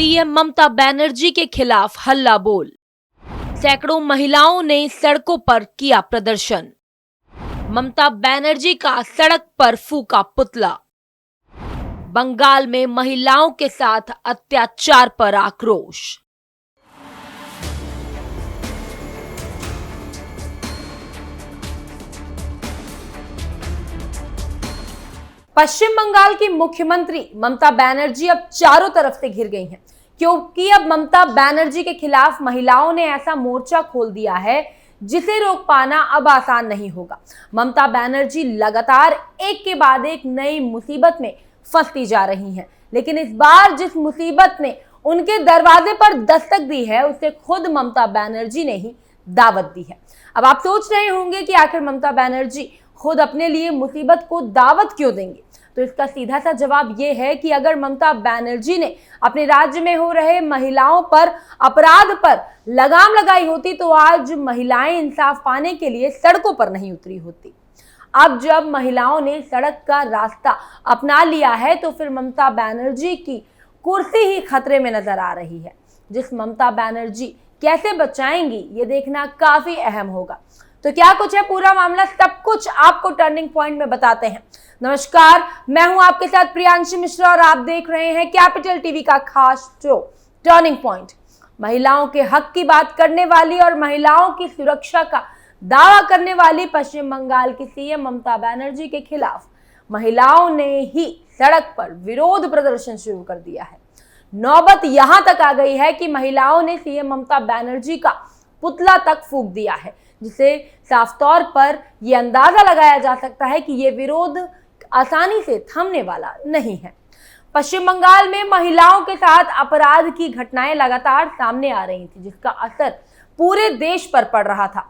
CM Mamata Banerjee के खिलाफ हल्ला बोल। सैकड़ों महिलाओं ने सड़कों पर किया प्रदर्शन। ममता बनर्जी का सड़क पर फूका पुतला। बंगाल में महिलाओं के साथ अत्याचार पर आक्रोश। पश्चिम बंगाल की मुख्यमंत्री ममता बनर्जी अब चारों तरफ से घिर गई हैं, क्योंकि अब ममता बनर्जी के खिलाफ महिलाओं ने ऐसा मोर्चा खोल दिया है जिसे रोक पाना अब आसान नहीं होगा। ममता बनर्जी लगातार एक के बाद एक नई मुसीबत में फंसती जा रही हैं, लेकिन इस बार जिस मुसीबत ने उनके दरवाजे पर दस्तक दी है उसे खुद ममता बनर्जी ने ही दावत दी है। अब आप सोच रहे होंगे कि आखिर ममता बनर्जी खुद अपने लिए मुसीबत को दावत क्यों देंगे, तो इसका सीधा सा जवाब ये है कि अगर ममता बनर्जी ने अपने राज्य में हो रहे महिलाओं पर अपराध पर लगाम लगाई होती तो आज महिलाएं इंसाफ पाने के लिए सड़कों पर नहीं उतरी होती। अब जब महिलाओं ने सड़क का रास्ता अपना लिया है तो फिर ममता बनर्जी की कुर्सी ही खतरे में नजर आ रही है, जिस ममता बनर्जी कैसे बचाएंगी ये देखना काफी अहम होगा। तो क्या कुछ है पूरा मामला, सब कुछ आपको टर्निंग पॉइंट में बताते हैं। नमस्कार, मैं हूं आपके साथ प्रियांशी मिश्रा और आप देख रहे हैं कैपिटल टीवी का खास शो टर्निंग पॉइंट। महिलाओं के हक की बात करने वाली और महिलाओं की सुरक्षा का दावा करने वाली पश्चिम बंगाल की सीएम ममता बनर्जी के खिलाफ महिलाओं ने ही सड़क पर विरोध प्रदर्शन शुरू कर दिया है। नौबत यहां तक आ गई है कि महिलाओं ने सीएम ममता बनर्जी का पुतला तक फूंक दिया है, जिसे साफ तौर पर यह अंदाजा लगाया जा सकता है कि यह विरोध आसानी से थमने वाला नहीं है। पश्चिम बंगाल में महिलाओं के साथ अपराध की घटनाएं लगातार सामने आ रही थी, जिसका असर पूरे देश पर पड़ रहा था।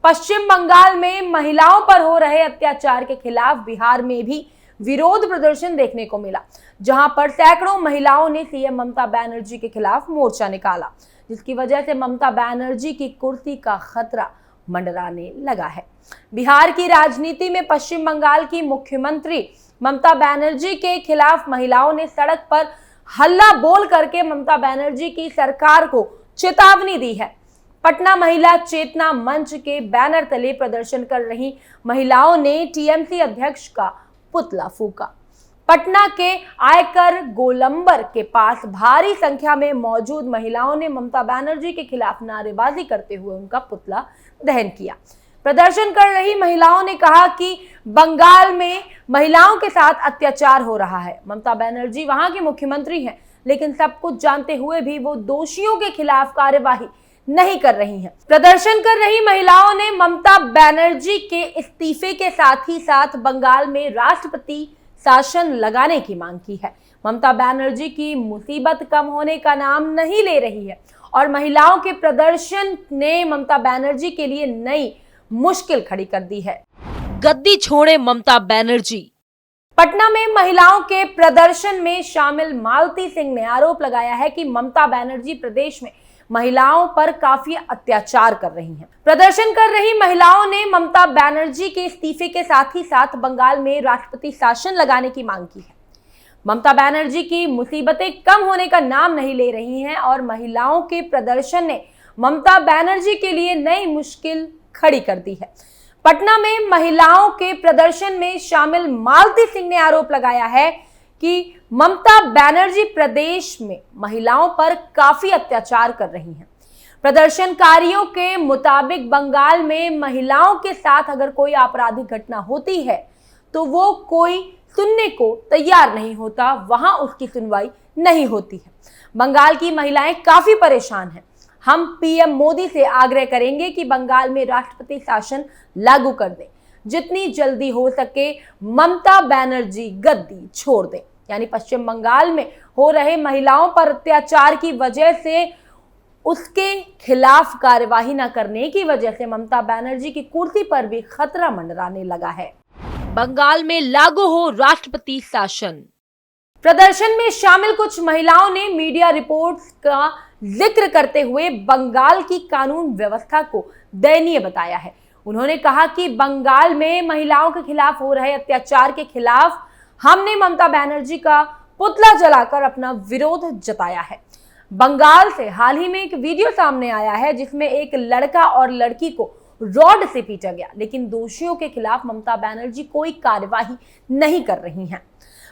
पश्चिम बंगाल में महिलाओं पर हो रहे अत्याचार के खिलाफ बिहार में भी विरोध प्रदर्शन देखने को मिला, जहां पर सैकड़ों महिलाओं ने सीएम ममता बनर्जी के खिलाफ मोर्चा निकाला, जिसकी वजह से ममता बनर्जी की कुर्सी का खतरा मंडराने लगा है। बिहार की राजनीति में पश्चिम बंगाल की मुख्यमंत्री ममता बनर्जी के खिलाफ महिलाओं ने सड़क पर हल्ला बोल करके ममता बनर्जी की सरकार को चेतावनी दी है। पटना महिला चेतना मंच के बैनर तले प्रदर्शन कर रही महिलाओं ने टीएमसी अध्यक्ष का पुतला फूंका। पटना के आयकर गोलंबर के पास भारी संख्या में मौजूद महिलाओं ने ममता बनर्जी के खिलाफ नारेबाजी करते हुए उनका पुतला दहन किया। प्रदर्शन कर रही महिलाओं ने कहा कि बंगाल में महिलाओं के साथ अत्याचार हो रहा है। ममता बनर्जी वहां की मुख्यमंत्री हैं, लेकिन सब कुछ जानते हुए भी वो दोषियों के खिलाफ कार्यवाही नहीं कर रही हैं। प्रदर्शन कर रही महिलाओं ने ममता बनर्जी के इस्तीफे के साथ ही साथ बंगाल में राष्ट्रपति शासन लगाने की मांग की है। ममता बनर्जी की मुसीबत कम होने का नाम नहीं ले रही है और महिलाओं के प्रदर्शन ने ममता बनर्जी के लिए नई मुश्किल खड़ी कर दी है। गद्दी छोड़े ममता बनर्जी। पटना में महिलाओं के प्रदर्शन में शामिल मालती सिंह ने आरोप लगाया है कि ममता बनर्जी प्रदेश में महिलाओं पर काफी अत्याचार कर रही हैं। प्रदर्शन कर रही महिलाओं ने ममता बनर्जी के इस्तीफे के साथ ही साथ बंगाल में राष्ट्रपति शासन लगाने की मांग की है। ममता बनर्जी की मुसीबतें कम होने का नाम नहीं ले रही हैं और महिलाओं के प्रदर्शन ने ममता बनर्जी के लिए नई मुश्किल खड़ी कर दी है। पटना में महिलाओं के प्रदर्शन में शामिल मालती सिंह ने आरोप लगाया है कि ममता बनर्जी प्रदेश में महिलाओं पर काफी अत्याचार कर रही हैं। प्रदर्शनकारियों के मुताबिक बंगाल में महिलाओं के साथ अगर कोई आपराधिक घटना होती है तो वो कोई सुनने को तैयार नहीं होता, वहां उसकी सुनवाई नहीं होती है। बंगाल की महिलाएं काफी परेशान हैं। हम पीएम मोदी से आग्रह करेंगे कि बंगाल में राष्ट्रपति शासन लागू कर दें, जितनी जल्दी हो सके ममता बनर्जी गद्दी छोड़ दें। यानी पश्चिम बंगाल में हो रहे महिलाओं पर अत्याचार की वजह से उसके खिलाफ कार्यवाही न करने की वजह से ममता बनर्जी की कुर्सी पर भी खतरा मंडराने लगा है। बंगाल में लागू हो राष्ट्रपति शासन। प्रदर्शन में शामिल कुछ महिलाओं ने मीडिया रिपोर्ट्स का जिक्र करते हुए बंगाल की कानून व्यवस्था को दयनीय बताया है। उन्होंने कहा कि बंगाल में महिलाओं के खिलाफ हो रहे अत्याचार के खिलाफ हमने ममता बनर्जी का पुतला जलाकर अपना विरोध जताया है। बंगाल से हाल ही में एक वीडियो सामने आया है जिसमें एक लड़का और लड़की को रॉड से पीटा गया, लेकिन दोषियों के खिलाफ ममता बनर्जी कोई कार्यवाही नहीं कर रही हैं।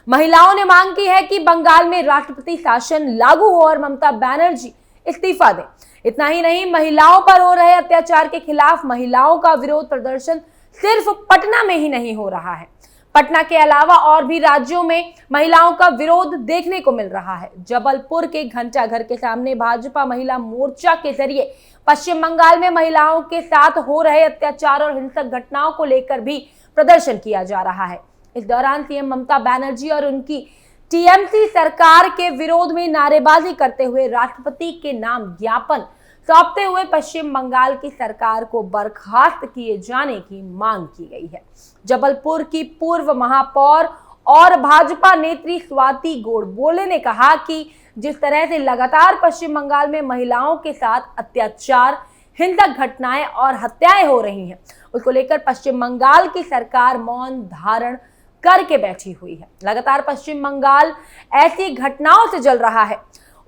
महिलाओं ने मांग की है कि बंगाल में राष्ट्रपति शासन लागू हो और ममता बनर्जी इस्तीफा दें। इतना ही नहीं, महिलाओं पर हो रहे अत्याचार के खिलाफ महिलाओं का विरोध प्रदर्शन सिर्फ पटना में ही नहीं हो रहा है, पटना के अलावा और भी राज्यों में महिलाओं का विरोध देखने को मिल रहा है। जबलपुर के घंटाघर के सामने भाजपा महिला मोर्चा के जरिए पश्चिम बंगाल में महिलाओं के साथ हो रहे अत्याचार और हिंसक घटनाओं को लेकर भी प्रदर्शन किया जा रहा है। इस दौरान सीएम ममता बनर्जी और उनकी टीएमसी सरकार के विरोध में नारेबाजी करते हुए राष्ट्रपति के नाम ज्ञापन सौंपते हुए पश्चिम बंगाल की सरकार को बर्खास्त किए जाने की मांग की गई है। जबलपुर की पूर्व महापौर और भाजपा नेत्री स्वाति गोडबोले ने कहा कि जिस तरह से लगातार पश्चिम बंगाल में महिलाओं के साथ अत्याचार, हिंसक घटनाएं और हत्याएं हो रही हैं, उसको लेकर पश्चिम बंगाल की सरकार मौन धारण करके बैठी हुई है। लगातार पश्चिम बंगाल ऐसी घटनाओं से जल रहा है,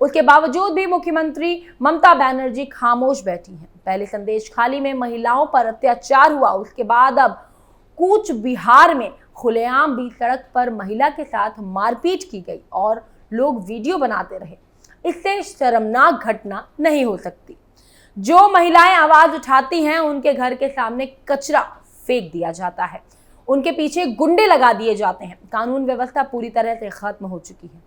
उसके बावजूद भी मुख्यमंत्री ममता बनर्जी खामोश बैठी हैं। पहले संदेशखाली में महिलाओं पर अत्याचार हुआ, उसके बाद अब कूच बिहार में खुलेआम भी सड़क पर महिला के साथ मारपीट की गई और लोग वीडियो बनाते रहे। इससे शर्मनाक घटना नहीं हो सकती। जो महिलाएं आवाज उठाती हैं उनके घर के सामने कचरा फेंक दिया जाता है, उनके पीछे गुंडे लगा दिए जाते हैं। कानून व्यवस्था पूरी तरह से खत्म हो चुकी है।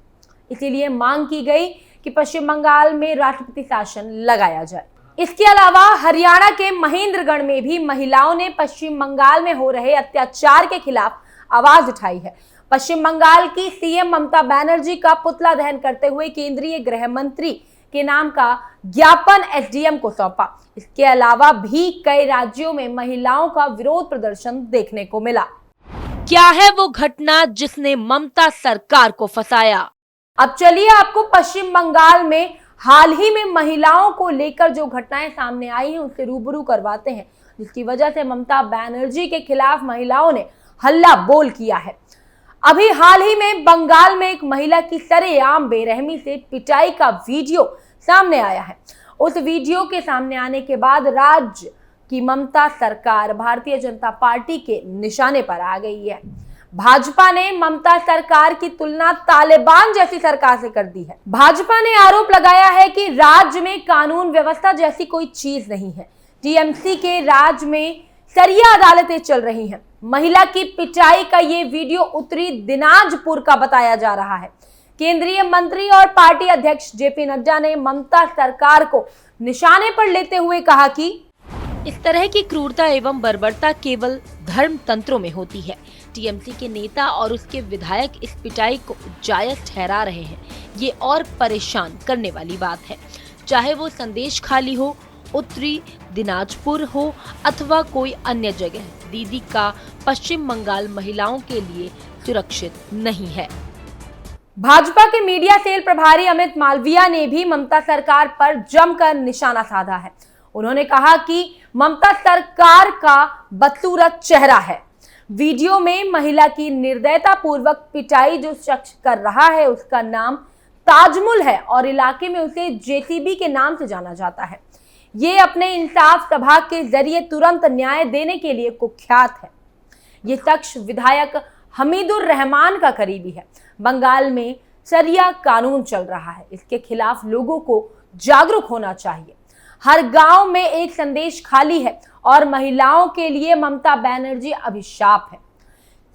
इसीलिए मांग की गई कि पश्चिम बंगाल में राष्ट्रपति शासन लगाया जाए। इसके अलावा हरियाणा के महेंद्रगढ़ में भी महिलाओं ने पश्चिम बंगाल में हो रहे अत्याचार के खिलाफ आवाज उठाई है। पश्चिम बंगाल की सीएम ममता बनर्जी का पुतला दहन करते हुए केंद्रीय गृह मंत्री के नाम का ज्ञापन एसडीएम को सौंपा। इसके अलावा भी कई राज्यों में महिलाओं का विरोध प्रदर्शन देखने को मिला। क्या है वो घटना जिसने ममता सरकार को फंसाया? अब चलिए आपको पश्चिम बंगाल में हाल ही में महिलाओं को लेकर जो घटनाएं सामने आई हैं उससे रूबरू करवाते हैं, जिसकी वजह से ममता बनर्जी के खिलाफ महिलाओं ने हल्ला बोल किया है। अभी हाल ही में बंगाल में एक महिला की सरेआम बेरहमी से पिटाई का वीडियो सामने आया है। उस वीडियो के सामने आने के बाद राज्य की ममता सरकार भारतीय जनता पार्टी के निशाने पर आ गई है। भाजपा ने ममता सरकार की तुलना तालिबान जैसी सरकार से कर दी है। भाजपा ने आरोप लगाया है कि राज्य में कानून व्यवस्था जैसी कोई चीज नहीं है। टीएमसी के राज्य में सरिया अदालतें चल रही हैं। महिला की पिटाई का ये वीडियो उत्तरी दिनाजपुर का बताया जा रहा है। केंद्रीय मंत्री और पार्टी अध्यक्ष जेपी नड्डा ने ममता सरकार को निशाने पर लेते हुए कहा कि इस तरह की क्रूरता एवं बर्बरता केवल धर्म तंत्रों में होती है। टीएमसी के नेता और उसके विधायक इस पिटाई को जायज ठहरा रहे हैं। ये और परेशान करने वाली बात है, चाहे वो संदेशखाली हो, उत्तरी दिनाजपुर हो अथवा कोई अन्य जगह। दीदी का पश्चिम बंगाल महिलाओं के लिए सुरक्षित नहीं है। भाजपा के मीडिया सेल प्रभारी अमित मालविया ने भी ममता सरकार पर जमकर निशाना साधा है। उन्होंने कहा कि ममता सरकार का बदसूरत चेहरा है। वीडियो में महिला की निर्दयता पूर्वक पिटाई जो शख्स कर रहा है उसका नाम ताजमुल है और इलाके में उसे जेसीबी के नाम से जाना जाता है। ये अपने इंसाफ सभा के जरिए तुरंत न्याय देने के लिए कुख्यात है। ये शख्स विधायक हमीदुर रहमान का करीबी है। बंगाल में शरिया कानून चल रहा है, इसके खिलाफ लोगों को जागरूक होना चाहिए। हर गांव में एक संदेश खाली है और महिलाओं के लिए ममता बनर्जी अभिशाप है।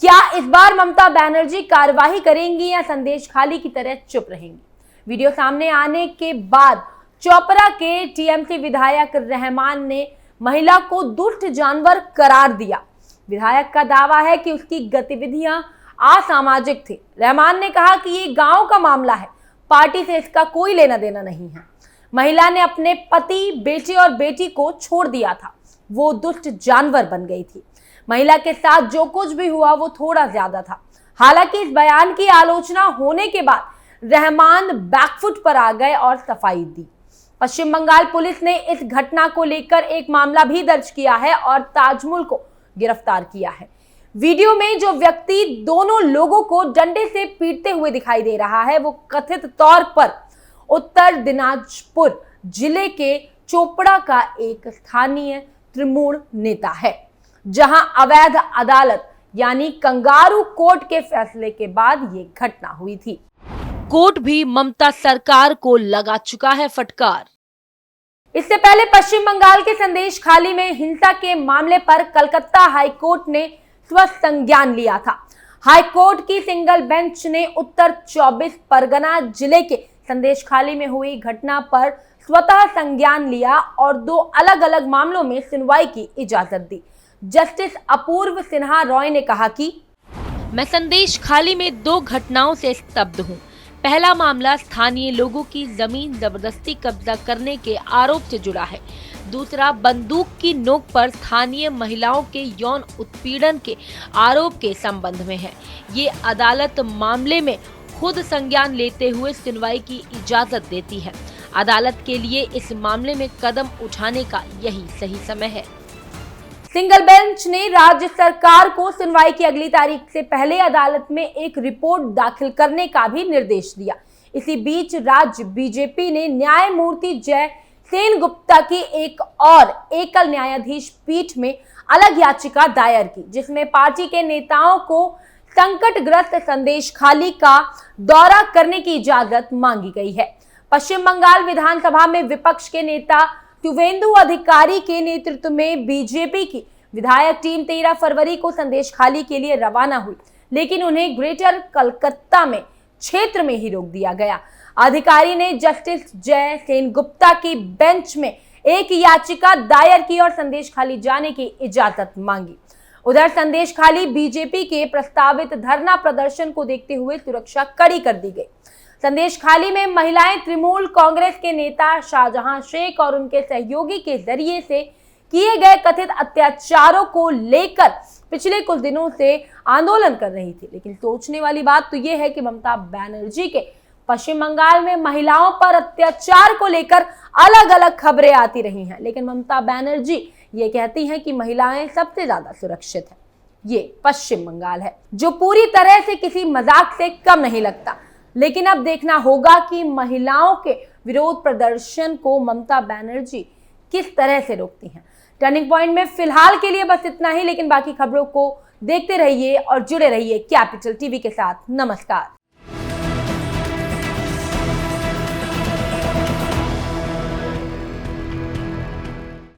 क्या इस बार ममता बनर्जी कार्रवाई करेंगी या संदेश खाली की तरह चुप रहेंगी? वीडियो सामने आने के बाद चोपड़ा के टीएमसी विधायक रहमान ने महिला को दुष्ट जानवर करार दिया। विधायक का दावा है कि उसकी गतिविधियां असामाजिक थी। रहमान ने कहा कि ये गांव का मामला है, पार्टी से इसका कोई लेना देना नहीं है। महिला ने अपने पति, बेटे और बेटी को छोड़ दिया था, वो दुष्ट जानवर बन गई थी। महिला के साथ जो कुछ भी हुआ वो थोड़ा ज्यादा था। हालांकि इस बयान की आलोचना होने के बाद रहमान बैकफुट पर आ गए और सफाई दी। पश्चिम बंगाल पुलिस ने इस घटना को लेकर एक मामला भी दर्ज किया है और ताजमुल को गिरफ्तार किया है। वीडियो में जो व्यक्ति दोनों लोगों को डंडे से पीटते हुए दिखाई दे रहा है वो कथित तौर पर उत्तर दिनाजपुर जिले के चोपड़ा का एक स्थानीय तृणमूल नेता है, जहां अवैध अदालत यानी कंगारू कोर्ट के फैसले के बाद ये घटना हुई थी। कोर्ट भी ममता सरकार को लगा चुका है फटकार। इससे पहले पश्चिम बंगाल के संदेशखाली में हिंसा के मामले पर कलकत्ता हाईकोर्ट ने स्वतः संज्ञान लिया था। हाईकोर्ट की सिंगल बेंच ने उत्तर 24 परगना जिले के संदेशखाली में हुई घटना पर स्वतः संज्ञान लिया और 2 अलग अलग मामलों में सुनवाई की इजाजत दी। जस्टिस अपूर्व सिन्हा रॉय ने कहा कि मैं संदेशखाली में 2 घटनाओं से स्तब्ध हूँ। पहला मामला स्थानीय लोगों की जमीन जबरदस्ती कब्जा करने के आरोप से जुड़ा है। दूसरा बंदूक की नोक पर स्थानीय महिलाओं के यौन उत्पीड़न के आरोप के संबंध में है। ये अदालत मामले में खुद संज्ञान लेते हुए सुनवाई की इजाजत देती है। अदालत के लिए इस मामले में कदम उठाने का यही सही समय है। सिंगल बेंच ने राज्य सरकार को सुनवाई की अगली तारीख से पहले अदालत में एक रिपोर्ट दाखिल करने का भी निर्देश दिया। इसी बीच राज्य बीजेपी ने न्यायमूर्ति जय सेनगुप्ता की एक और एकल न्यायाधीश पीठ में अलग याचिका दायर की, जिसमें पार्टी के नेताओं को संकटग्रस्त संदेशखाली का दौरा करने की इजाजत मांगी गई है। पश्चिम बंगाल विधानसभा में विपक्ष के नेता शुवेंदु अधिकारी के नेतृत्व में बीजेपी की विधायक टीम 13 फरवरी को संदेशखाली के लिए रवाना हुई, लेकिन उन्हें ग्रेटर कलकत्ता में क्षेत्र में ही रोक दिया गया। अधिकारी ने जस्टिस जय सेनगुप्ता की बेंच में एक याचिका दायर की और संदेशखाली जाने की इजाजत मांगी। उधर संदेशखाली बीजेपी के प्रस्तावित धरना प्रदर्शन को देखते हुए सुरक्षा कड़ी कर दी गई। संदेशखाली में महिलाएं तृणमूल कांग्रेस के नेता शाहजहां शेख और उनके सहयोगी के जरिए से किए गए कथित अत्याचारों को लेकर पिछले कुछ दिनों से आंदोलन कर रही थी। लेकिन सोचने वाली बात तो यह है कि ममता बनर्जी के पश्चिम बंगाल में महिलाओं पर अत्याचार को लेकर अलग अलग खबरें आती रही हैं, लेकिन ममता बनर्जी ये कहती हैं कि महिलाएं सबसे ज्यादा सुरक्षित हैं। ये पश्चिम बंगाल है जो पूरी तरह से किसी मजाक से कम नहीं लगता। लेकिन अब देखना होगा कि महिलाओं के विरोध प्रदर्शन को ममता बनर्जी किस तरह से रोकती हैं। टर्निंग पॉइंट में फिलहाल के लिए बस इतना ही, लेकिन बाकी खबरों को देखते रहिए और जुड़े रहिए कैपिटल टीवी के साथ। नमस्कार।